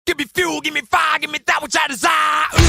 Give me fuel, give me fire, give me that which I desire. Ooh.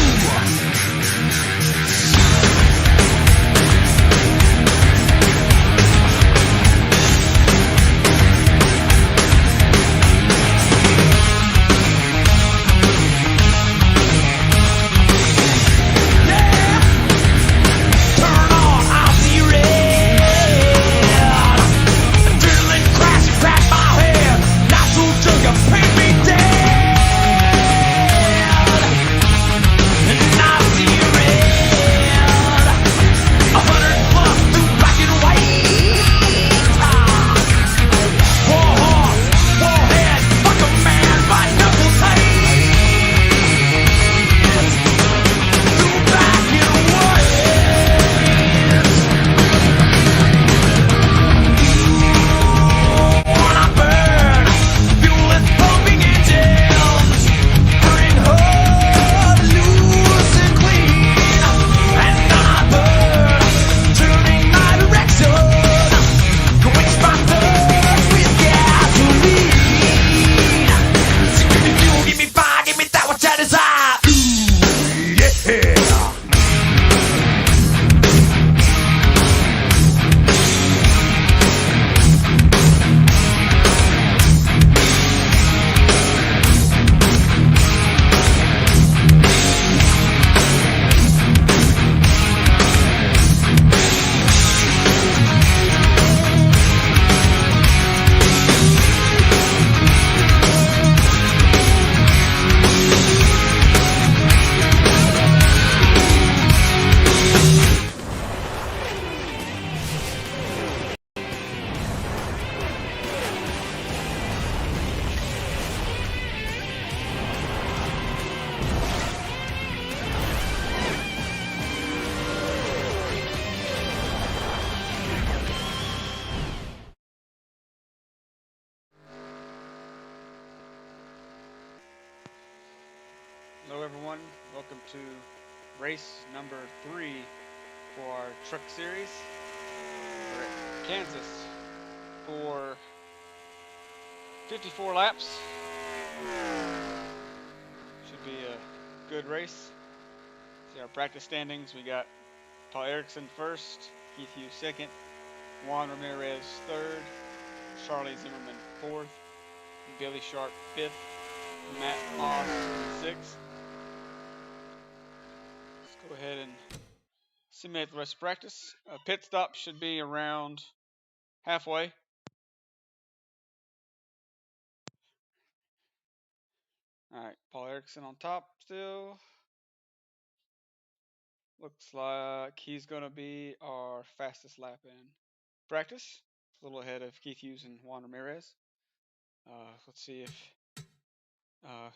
Hello everyone, welcome to race number 3 for our truck series. We're at Kansas for 54 laps. Should be a good race. See our practice standings. We got Paul Erickson first, Keith Hughes second, Juan Ramirez third, Charlie Zimmerman fourth, Billy Sharp fifth, Matt Moss sixth. Go ahead and simulate the rest of practice. Pit stop should be around halfway. Alright, Paul Erickson on top still. Looks like he's going to be our fastest lap in practice. A little ahead of Keith Hughes and Juan Ramirez. Let's see if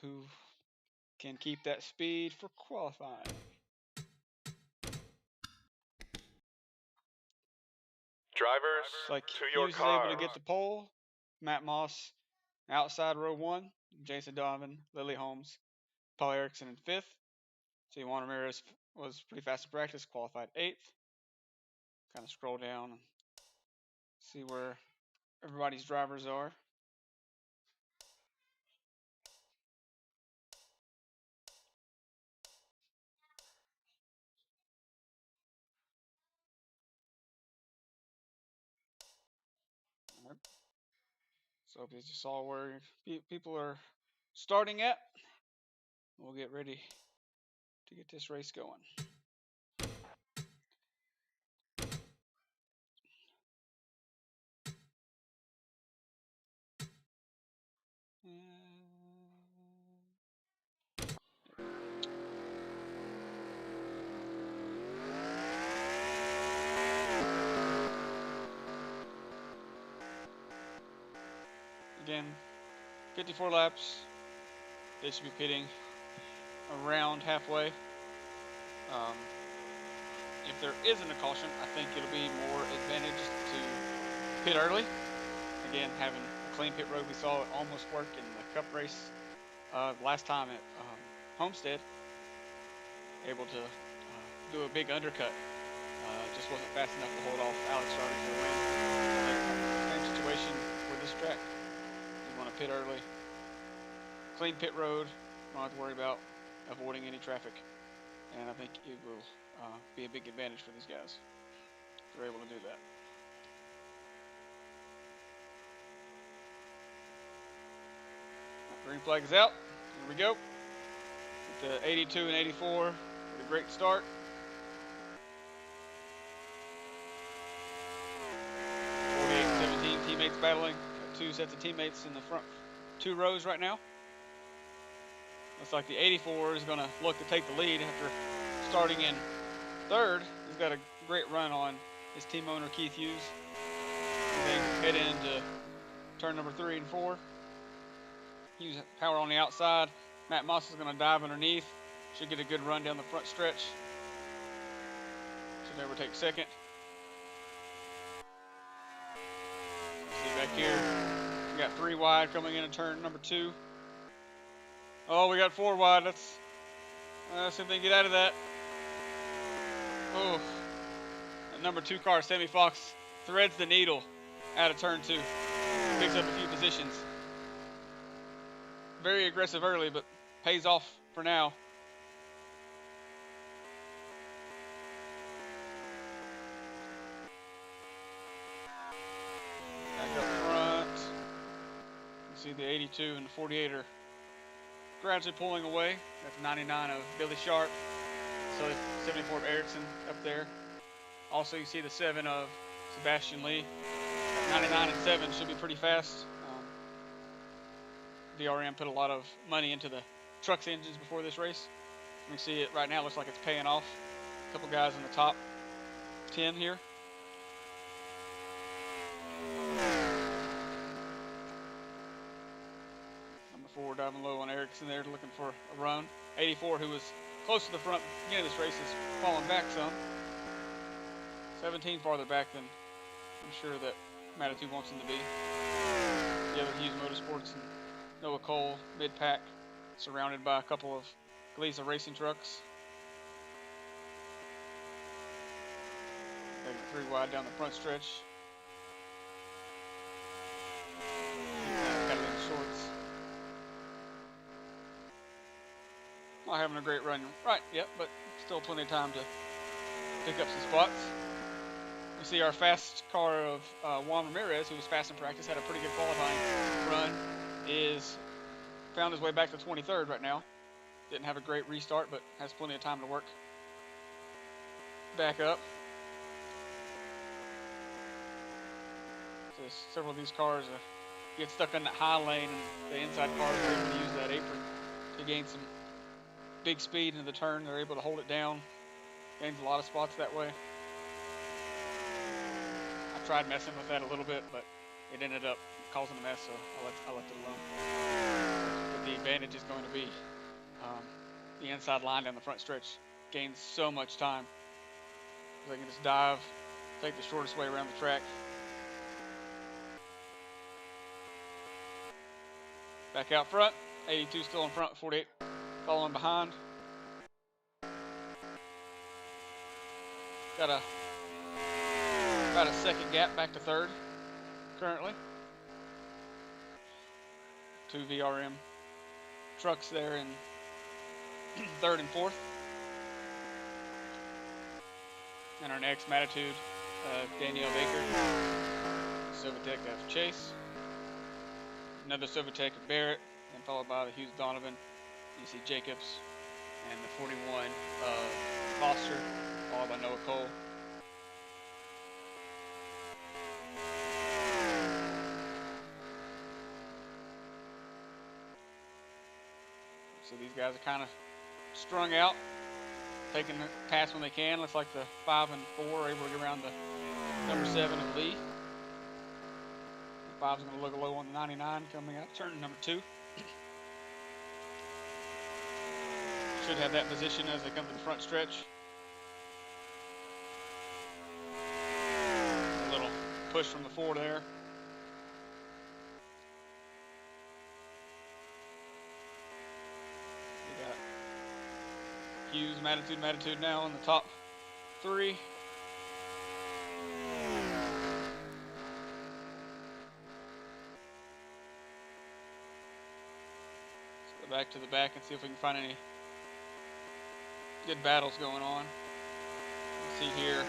who can keep that speed for qualifying. Drivers, like to your Hughes cars. is able to get the pole. Matt Moss outside row 1. Jason Donovan, Lily Holmes, Paul Erickson in 5th. See, Juan Ramirez was pretty fast in practice, qualified 8th. Kind of scroll down and see where everybody's drivers are. Right. So you just saw where people are starting at. We'll get ready to get this race going. Again, 54 laps. They should be pitting around halfway. If there isn't a caution, I think it'll be more advantageous to pit early. Again, having a clean pit road, we saw it almost work in the Cup race last time at Homestead. Able to do a big undercut. Just wasn't fast enough to hold off Alex Starting to win. Same situation with this track. You want to pit early. Clean pit road. Don't have to worry about avoiding any traffic. And I think it will be a big advantage for these guys if they're able to do that. Green flag is out. Here we go. With the 82 and 84 with a great start. 48-17 teammates battling. Got two sets of teammates in the front 2 rows right now. Looks like the 84 is going to look to take the lead after starting in 3rd. He's got a great run on his team owner, Keith Hughes. And they head into turn number 3 and 4. Hughes power on the outside. Matt Moss is going to dive underneath. Should get a good run down the front stretch. Should overtake 2nd. See back here, we got 3 wide coming into turn number 2. Oh, we got 4 wide. Let's see if they can get out of that. Oh, that number 2 car, Sammy Fox, threads the needle out of turn 2. Picks up a few positions. Very aggressive early, but pays off for now. Back up front. You see the 82 and the 48 are gradually pulling away. That's 99 of Billy Sharp. So 74 of Erickson up there. Also, you see the 7 of Sebastian Lee. 99 and 7 should be pretty fast. VRM put a lot of money into the truck's engines before this race. You can see it right now. Looks like it's paying off. A couple guys in the top 10 here. Number 4 diving low on Erickson there, looking for a run. 84, who was close to the front beginning of this race, is falling back some. 17 farther back than I'm sure that Manitou wants him to be. The other Hughes Motorsports and Noah Cole, mid-pack, surrounded by a couple of Gleason racing trucks. Taking 3 wide down the front stretch. Got it in the shorts. Not having a great run right yet, but still plenty of time to pick up some spots. We see our fast car of Juan Ramirez, who was fast in practice, had a pretty good qualifying run, is found his way back to 23rd right now. Didn't have a great restart, but has plenty of time to work back up. So several of these cars get stuck in that high lane, and the inside cars are able to use that apron to gain some big speed into the turn. They're able to hold it down. Gains a lot of spots that way. I tried messing with that a little bit, but it ended up causing a mess, so I left it alone. But the advantage is going to be the inside line down the front stretch gains so much time. They can just dive, take the shortest way around the track. Back out front, 82 still in front, 48 following behind. Got about a second gap back to 3rd currently. 2 VRM trucks there in 3rd and 4th. And our next Matitude, Danielle Baker, Silvertech of Chase. Another Silvertech of Barrett, and followed by the Hughes Donovan. You see Jacobs and the 41 of Foster, followed by Noah Cole. So these guys are kind of strung out, taking the pass when they can. Looks like the 5 and 4 are able to get around the number 7 of Lee. 5 is going to look low on the 99 coming out turn number 2. Should have that position as they come to the front stretch. A little push from the 4 there. We got Hughes, Matitude now in the top 3. Go back to the back and see if we can find any good battles going on. You see here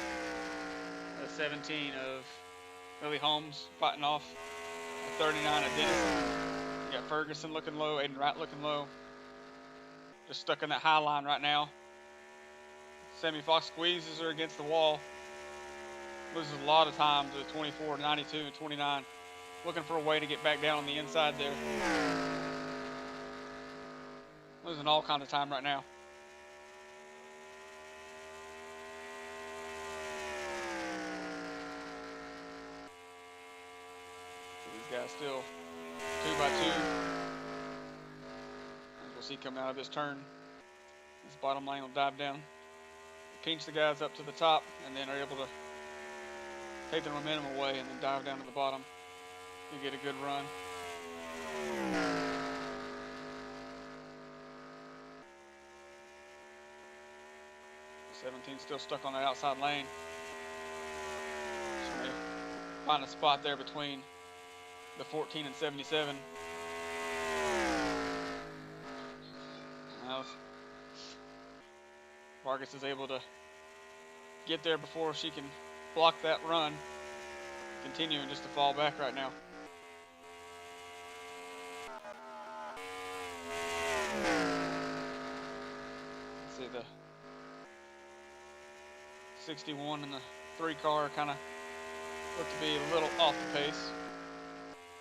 the 17 of Lily Holmes fighting off the 39 of Denison. You got Ferguson looking low, Aiden Wright looking low. Just stuck in that high line right now. Sammy Fox squeezes her against the wall. Loses a lot of time to 24, 92, and 29. Looking for a way to get back down on the inside there. Losing all kinds of time right now. So these guys still 2 by 2. As we'll see coming out of this turn. This bottom lane will dive down. Pinch the guys up to the top and then are able to take the momentum away and then dive down to the bottom. You get a good run. The 17 still stuck on that outside lane. So they find a spot there between the 14 and 77. Now Vargas is able to get there before she can block that run. Continuing just to fall back right now. See the 61 and the 3 car kind of look to be a little off the pace.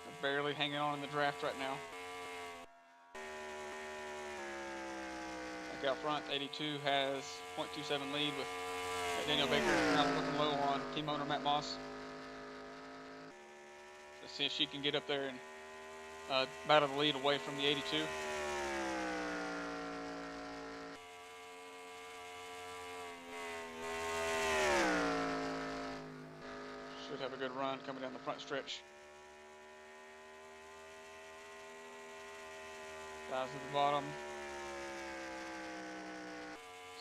They're barely hanging on in the draft right now. Back out front, 82 has 0.27 lead with Daniel Baker now looking low on team owner Matt Moss. Let's see if she can get up there and battle the lead away from the 82. Should have a good run coming down the front stretch. Dives to the bottom.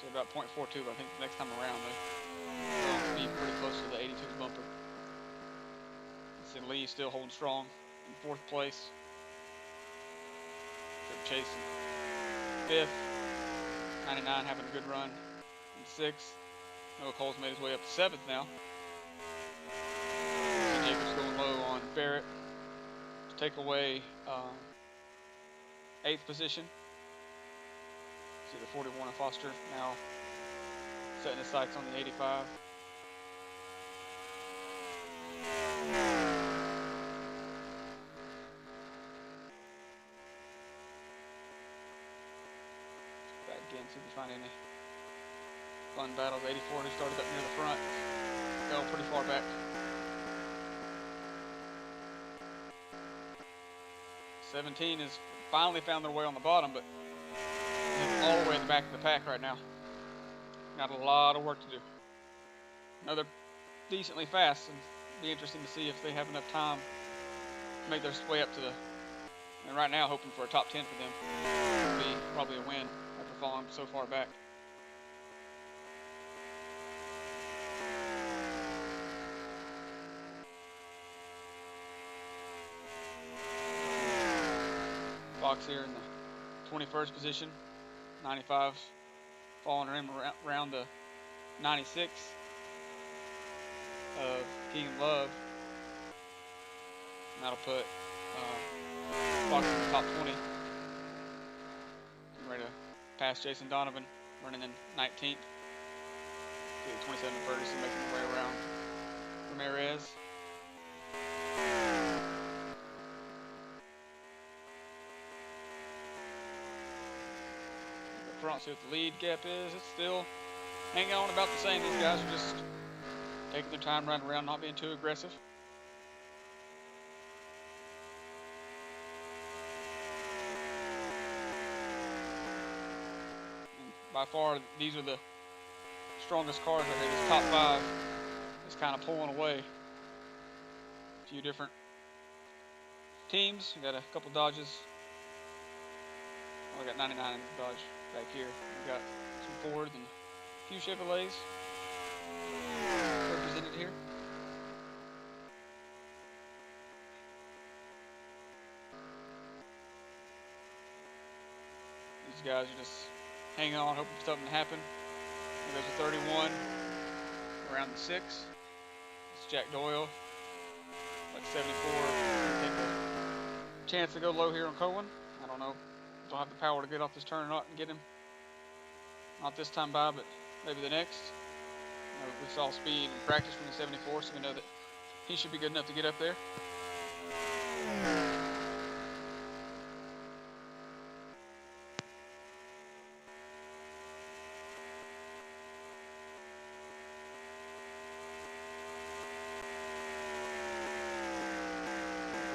So about 0.42, I think the next time around they'll be pretty close to the 82 bumper. See Lee still holding strong in 4th place. Trip Chase in 5th. 99 having a good run in 6th. Noah Cole's made his way up to 7th now. See Jacobs going low on Barrett to take away 8th position. See the 41 of Foster now setting his sights on the 85. Back again, see if we find any fun battles. 84 who started up near the front. Fell pretty far back. 17 has finally found their way on the bottom, but all the way at the back of the pack right now. Got a lot of work to do. Another decently fast, and be interesting to see if they have enough time to make their way up to the. And right now, hoping for a top 10 for them. Would be probably a win after falling so far back. Fox here in the 21st position. 95 following her in around the 96 of Keegan Love. And that'll put Fox in the top 20. Getting ready to pass Jason Donovan, running in 19th. The 27 Ferguson making their way around Ramirez. Front, see what the lead gap is. It's still hanging on about the same. These guys are just taking their time running around, not being too aggressive. And by far, these are the strongest cars right here. This top 5 is kind of pulling away. A few different teams. We got a couple Dodges. Oh, I got 99 in Dodge. Back here, we've got some Fords and a few Chevrolets represented here. guys are just hanging on, hoping for something to happen. And there's a 31 around the 6. It's Jack Doyle. Like 74. Take a chance to go low here on Cohen. I don't know. Don't have the power to get off this turn or not and get him. Not this time by, but maybe the next. We saw speed in practice from the 74, so we know that he should be good enough to get up there.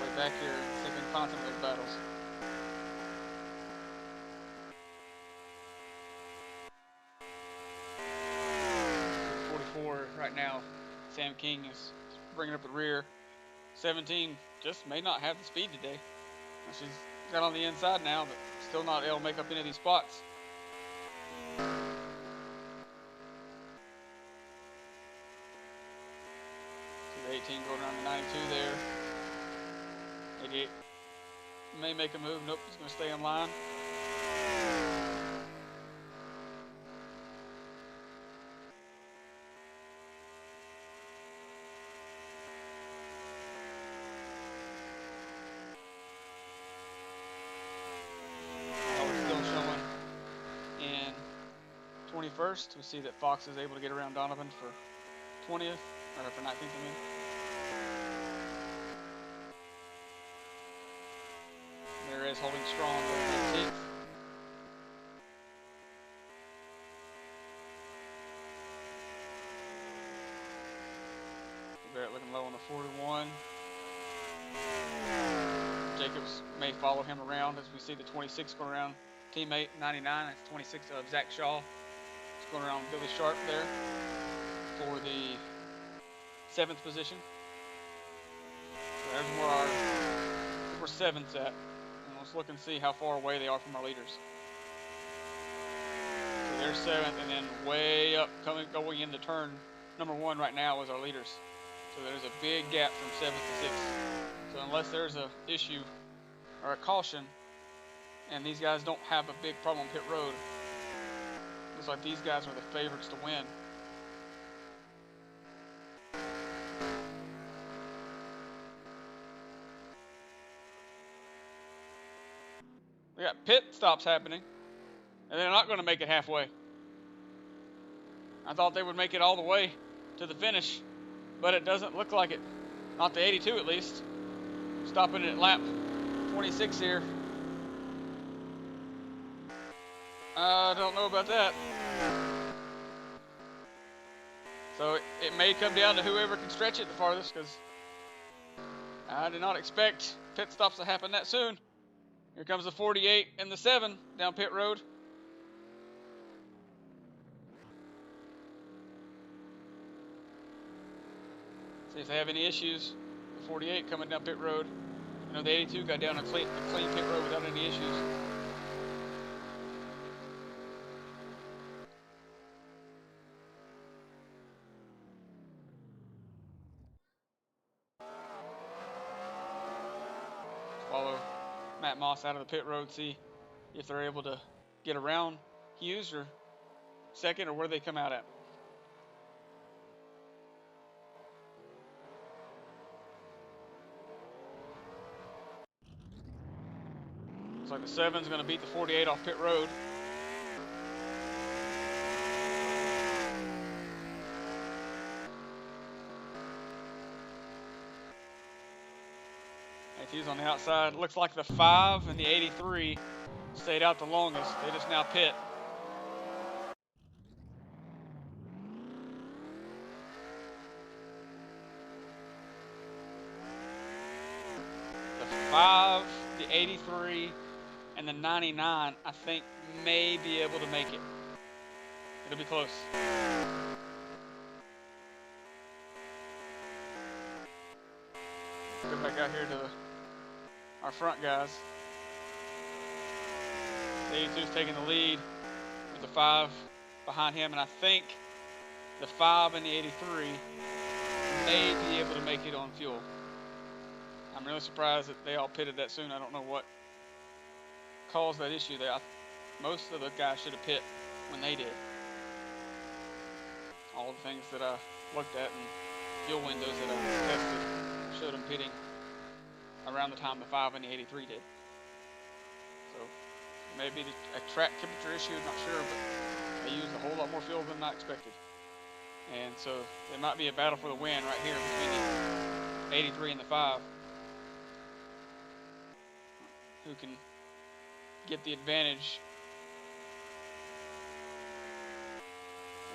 Way back here and see if we can find some of those battles. Right now, Sam King is bringing up the rear. 17 just may not have the speed today. She's got on the inside now, but still not able to make up any of these spots. See the 18 going around the 92 there. 88 may make a move. Nope, he's going to stay in line. First, we see that Fox is able to get around Donovan for 20th, or for 19th, I mean. There is holding strong over 19th. Barrett looking low on the 41. Jacobs may follow him around as we see the 26 go around teammate 99. That's 26 of Zach Shaw. Going around Billy Sharp there for the 7th position. So there's where our 7th's at. And let's look and see how far away they are from our leaders. So they're 7th, and then way up going into turn number 1 right now is our leaders. So there's a big gap from 7th to 6th. So unless there's a issue or a caution, and these guys don't have a big problem on pit road, looks like these guys are the favorites to win. We got pit stops happening, and they're not going to make it halfway. I thought they would make it all the way to the finish, but it doesn't look like it. Not the 82 at least. Stopping at lap 26 here. I don't know about that. So it may come down to whoever can stretch it the farthest, because I did not expect pit stops to happen that soon. Here comes the 48 and the 7 down pit road. See if they have any issues. The 48 coming down pit road. You know, the 82 got down a clean pit road without any issues. Follow Matt Moss out of the pit road, see if they're able to get around Hughes or second, or where they come out at. Looks like the 7's going to beat the 48 off pit road. He's on the outside. Looks like the 5 and the 83 stayed out the longest. They just now pit. The 5, the 83, and the 99, I think, may be able to make it. It'll be close. Let's go back out here to our front guys. The 82's taking the lead with the 5 behind him, and I think the 5 and the 83 may be able to make it on fuel. I'm really surprised that they all pitted that soon. I don't know what caused that issue there. most of the guys should have pit when they did. All the things that I looked at and fuel windows that I tested showed them pitting around the time the 5 and the 83 did. So maybe a track temperature issue, not sure, but they used a whole lot more fuel than I expected. And so it might be a battle for the win right here between the 83 and the 5. Who can get the advantage?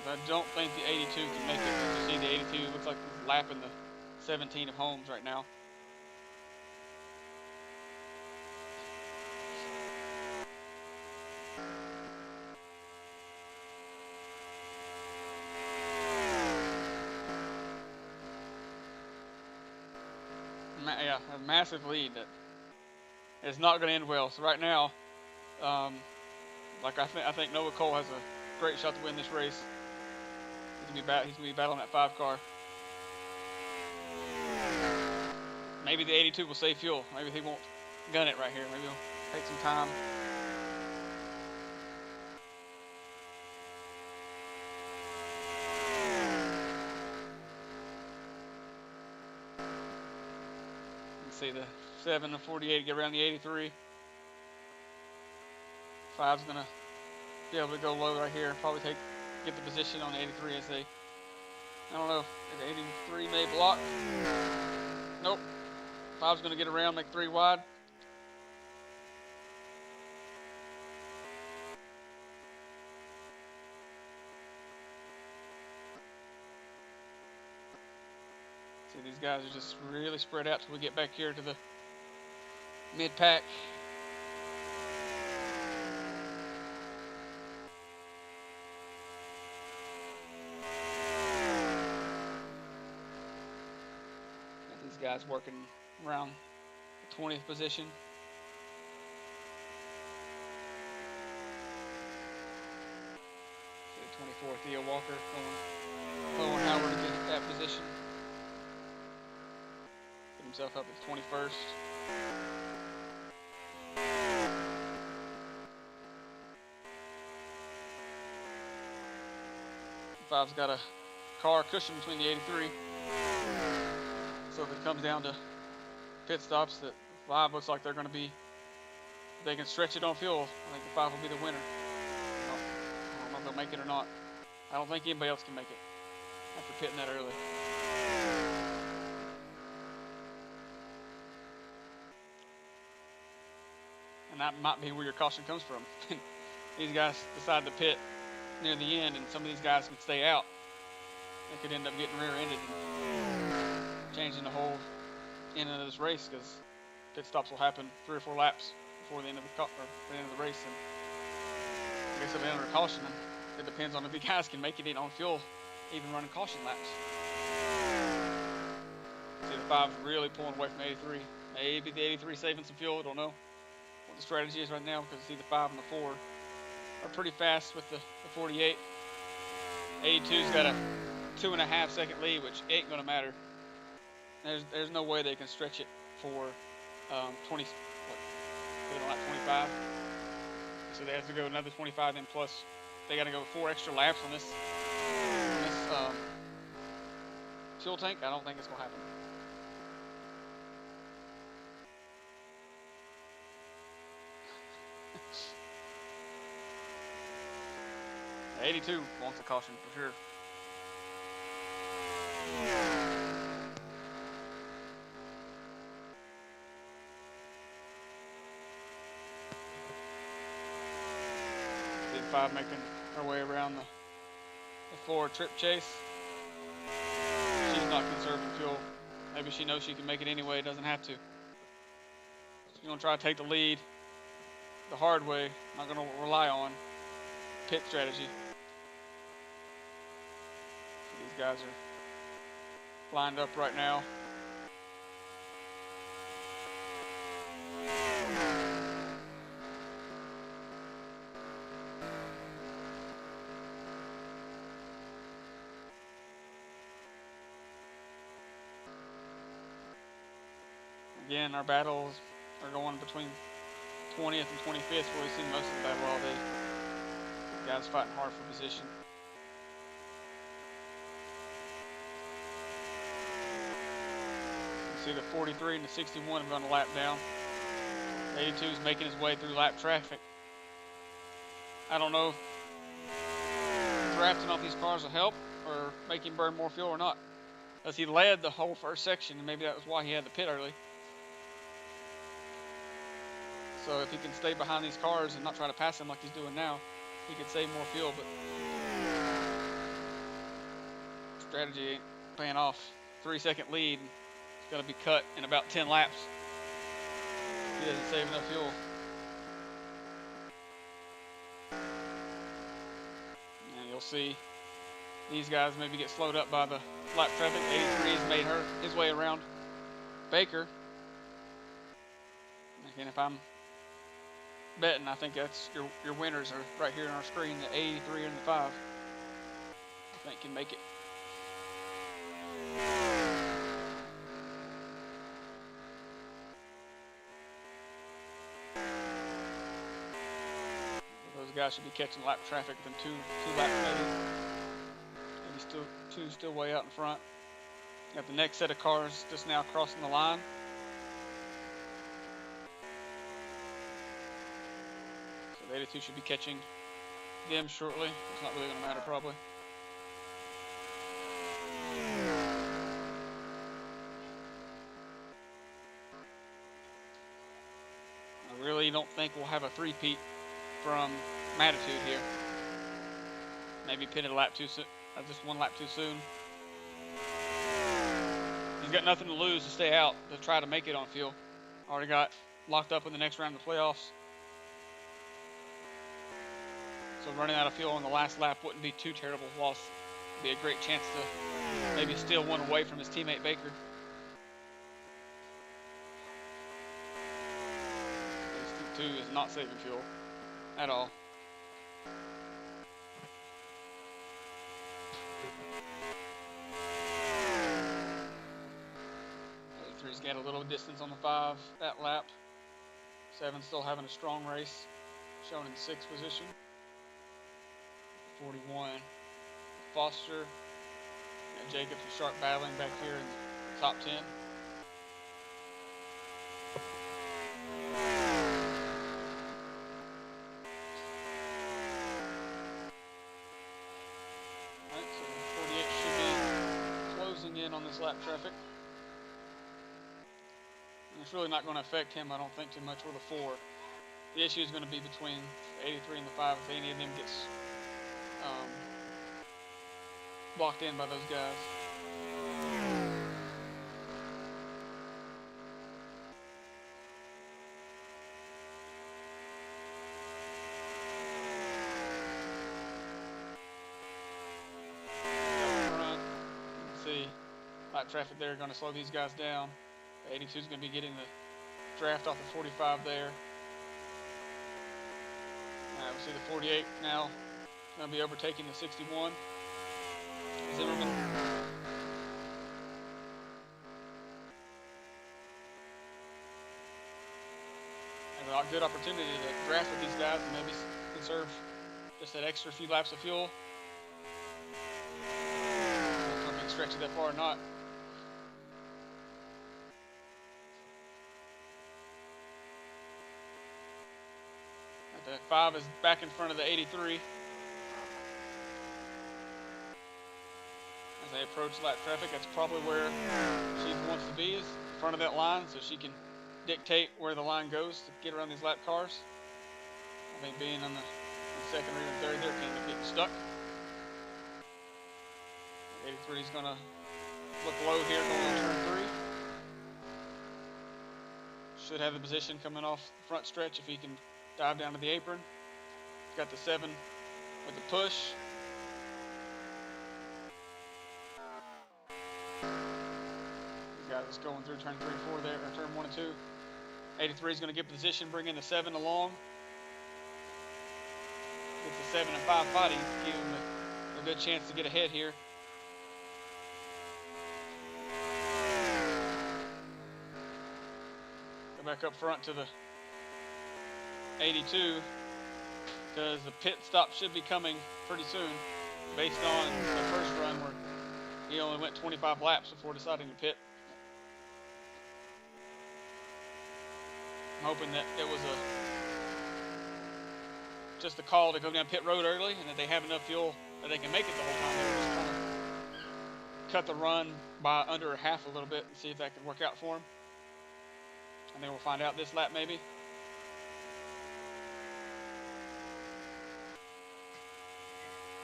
I don't think the 82 can make it. As you see, the 82 looks like he's lapping the 17 of Holmes right now. Yeah, a massive lead that is not going to end well. So right now, like I think Noah Cole has a great shot to win this race. He's gonna be battling that 5 car. Maybe the 82 will save fuel. Maybe he won't gun it right here. Maybe he'll take some time. Let's see, the 7 and 48 get around the 83. 5's gonna be able to go low right here. Probably get the position on the 83 as they. I don't know if the 83 may block. Nope. 5's gonna get around, make 3 wide. See, these guys are just really spread out till we get back here to the mid-pack. Got these guys working around the 20th position. See, 24th, Theo Walker going Howard to get that position. Himself up at 21st. 5's got a car cushion between the 83. So if it comes down to pit stops, that 5 looks like they're going to be, if they can stretch it on fuel, I think the 5 will be the winner. I don't know if they'll make it or not. I don't think anybody else can make it after pitting that early. And that might be where your caution comes from. These guys decide to pit near the end, and some of these guys can stay out. They could end up getting rear-ended and changing the whole end of this race, because pit stops will happen 3 or 4 laps before the end of the race. And I guess they'll enter a caution, and it depends on if you guys can make it in on fuel, even running caution laps. See, the 5's really pulling away from 83. Maybe the 83 saving some fuel, don't know what the strategy is right now, because you see the 5 and the 4 are pretty fast with the 48. 82's got a 2.5 second lead, which ain't gonna matter. There's no way they can stretch it for 25. So they have to go another 25, then plus they got to go 4 extra laps on this fuel tank. I don't think it's gonna happen. 82 wants a caution for sure. See the 5 making her way around the 4 trip chase. She's not conserving fuel. Maybe she knows she can make it anyway, doesn't have to. She's gonna try to take the lead the hard way, not gonna rely on pit strategy. These guys are lined up right now. Again, our battles are going between 20th and 25th where we've seen most of the battle all day. Guys fighting hard for position. You see the 43 and the 61 have gone a lap down. The 82 is making his way through lap traffic. I don't know if drafting off these cars will help or make him burn more fuel or not. As he led the whole first section, and maybe that was why he had to pit early. So if he can stay behind these cars and not try to pass them like he's doing now, he could save more fuel, but strategy ain't paying off. 3-second lead. It's going to be cut in about 10 laps. He doesn't save enough fuel. And you'll see these guys maybe get slowed up by the lap traffic. 83 has made his way around Baker. Again, if I'm betting, I think that's your winners are right here on our screen, the 83 and the 5. I think can make it. Those guys should be catching lap traffic within two laps maybe. Maybe two still way out in front. Got the next set of cars just now crossing the line. So the 82 should be catching them shortly. It's not really going to matter probably. I really don't think we'll have a three-peat from Matitude here. Maybe pitted a lap too soon, just one lap too soon. He's got nothing to lose to stay out to try to make it on fuel. Already got locked up in the next round of the playoffs. So running out of fuel on the last lap wouldn't be too terrible loss. It'd be a great chance to maybe steal one away from his teammate Baker. 2 is not saving fuel at all. Three's got a little distance on the 5 that lap. 7 still having a strong race, shown in 6th position. 41, Foster and Jacobs and Sharp battling back here in the top 10. Alright, so 48 should be closing in on this lap traffic. And it's really not going to affect him, I don't think, too much, or the 4. The issue is going to be between the 83 and the 5 if any of them gets blocked in by those guys. Front, you can see light traffic there going to slow these guys down. The 82 is going to be getting the draft off the 45 there. We see the 48 now going to be overtaking the 61. Zimmerman. Has a good opportunity to draft with these guys and maybe conserve just that extra few laps of fuel. I don't know if he can stretch it that far or not. The 5 is back in front of the 83. As they approach lap traffic, that's probably where she wants to be, is in front of that line, so she can dictate where the line goes to get around these lap cars. I think being on the second or even third there can end up getting stuck. 83 is going to look low here going on turn 3. Should have the position coming off the front stretch if he can dive down to the apron. Got the 7 with the push. Got us going through turn 3 and 4 there, or turn 1 and 2. 83 is going to get position, bring in the 7 along. Get the 7 and 5 fighting, give him a good chance to get ahead here. Go back up front to the 82 because the pit stop should be coming pretty soon based on the first run where he only went 25 laps before deciding to pit. I'm hoping that it was just a call to go down pit road early and that they have enough fuel that they can make it the whole time. They were just trying to cut the run by under half a little bit and see if that can work out for them. I think we'll find out this lap maybe.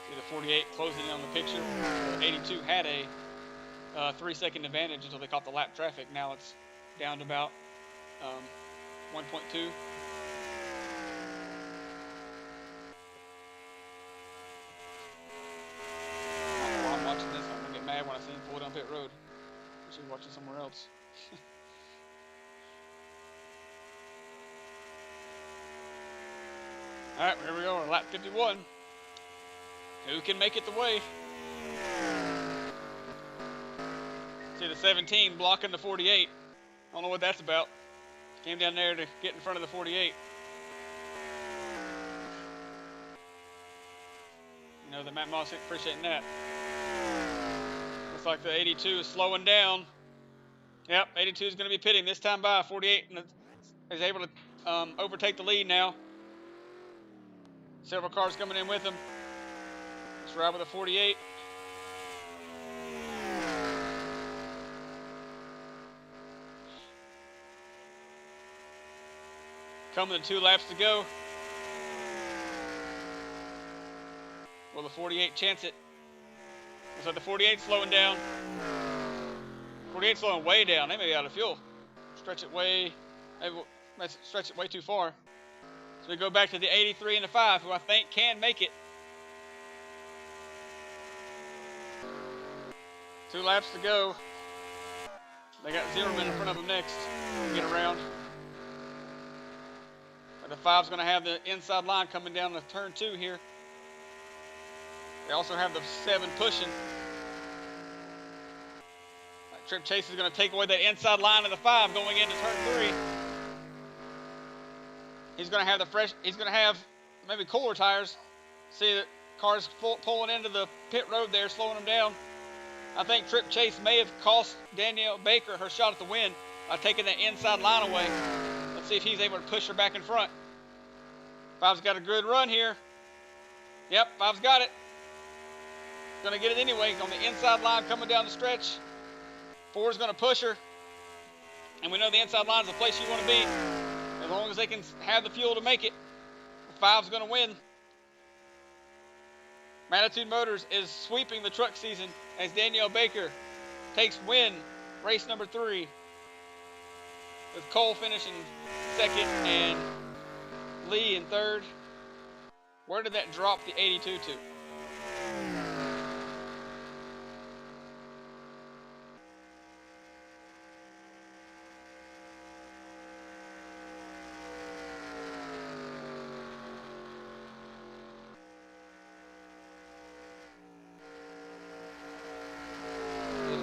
See the 48 closing in on the picture. The 82 had a 3-second advantage until they caught the lap traffic. Now it's down to about 1.2. While I'm watching this, I'm gonna get mad when I see him pull down pit road. I should be watching somewhere else. All right, here we go. Lap 51. Who can make it the way? See the 17 blocking the 48. I don't know what that's about. Came down there to get in front of the 48. You know, the Matt Moss appreciating that. Looks like the 82 is slowing down. Yep, 82 is going to be pitting this time by 48 and is able to overtake the lead now. Several cars coming in with him. Let's ride with a 48. Coming to 2 laps to go. Will the 48 chance it? Looks like the 48 slowing down. 48 slowing way down. They may be out of fuel. Stretch it way too far. So we go back to the 83 and the 5, who I think can make it. 2 laps to go. They got Zimmerman in front of them next. Get around. The 5's going to have the inside line coming down the turn 2 here. They also have the 7 pushing. Trip Chase is going to take away that inside line of the 5 going into turn 3. He's going to have he's going to have maybe cooler tires. See the cars pulling into the pit road there, slowing them down. I think Trip Chase may have cost Danielle Baker her shot at the win by taking that inside line away. Let's see if he's able to push her back in front. 5's got a good run here. Yep, 5's got it. Going to get it anyway on the inside line coming down the stretch. 4's going to push her. And we know the inside line is the place you want to be. As long as they can have the fuel to make it, 5's going to win. Magnitude Motors is sweeping the truck season as Danielle Baker takes win race number 3. With Cole finishing second and Lee in third. Where did that drop the 82 to?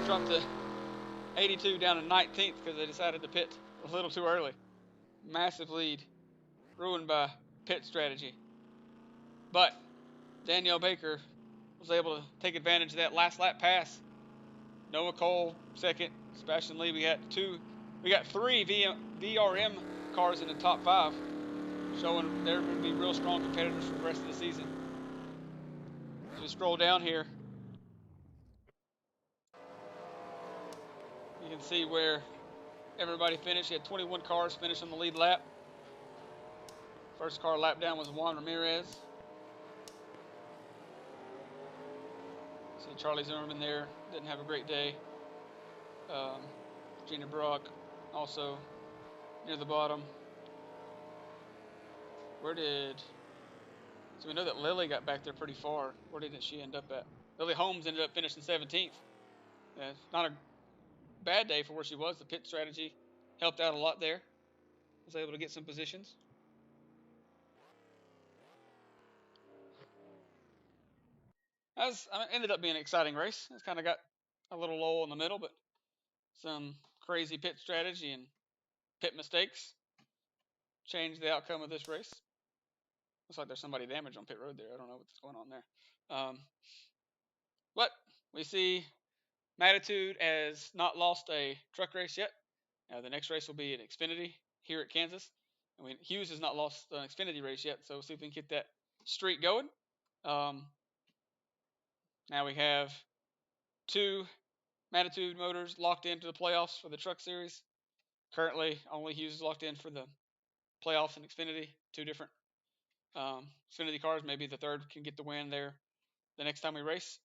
Dropped the 82 down to 19th because they decided to pit a little too early. Massive lead ruined by pit strategy. But Danielle Baker was able to take advantage of that last lap pass. Noah Cole second, Sebastian Lee. We got 3 VRM cars in the top 5, showing they're going to be real strong competitors for the rest of the season. As we scroll down here, you can see where everybody finished. You had 21 cars finish on the lead lap. First car lap down was Juan Ramirez. See Charlie Zimmerman there, didn't have a great day. Gina Brock also near the bottom. So we know that Lily got back there pretty far. Where did she end up at? Lily Holmes ended up finishing 17th. Yeah, not a bad day for where she was. The pit strategy helped out a lot there. Was able to get some positions. Ended up being an exciting race. It's kind of got a little lull in the middle, but some crazy pit strategy and pit mistakes. change the outcome of this race. Looks like there's somebody damaged on pit road there. I don't know what's going on there. But we see Matitude has not lost a truck race yet. The next race will be an Xfinity here at Kansas. Hughes has not lost an Xfinity race yet, so we'll see if we can get that streak going. Now we have 2 Matitude motors locked into the playoffs for the Truck Series. Currently, only Hughes is locked in for the playoffs and Xfinity. 2 different Xfinity cars. Maybe the third can get the win there the next time we race.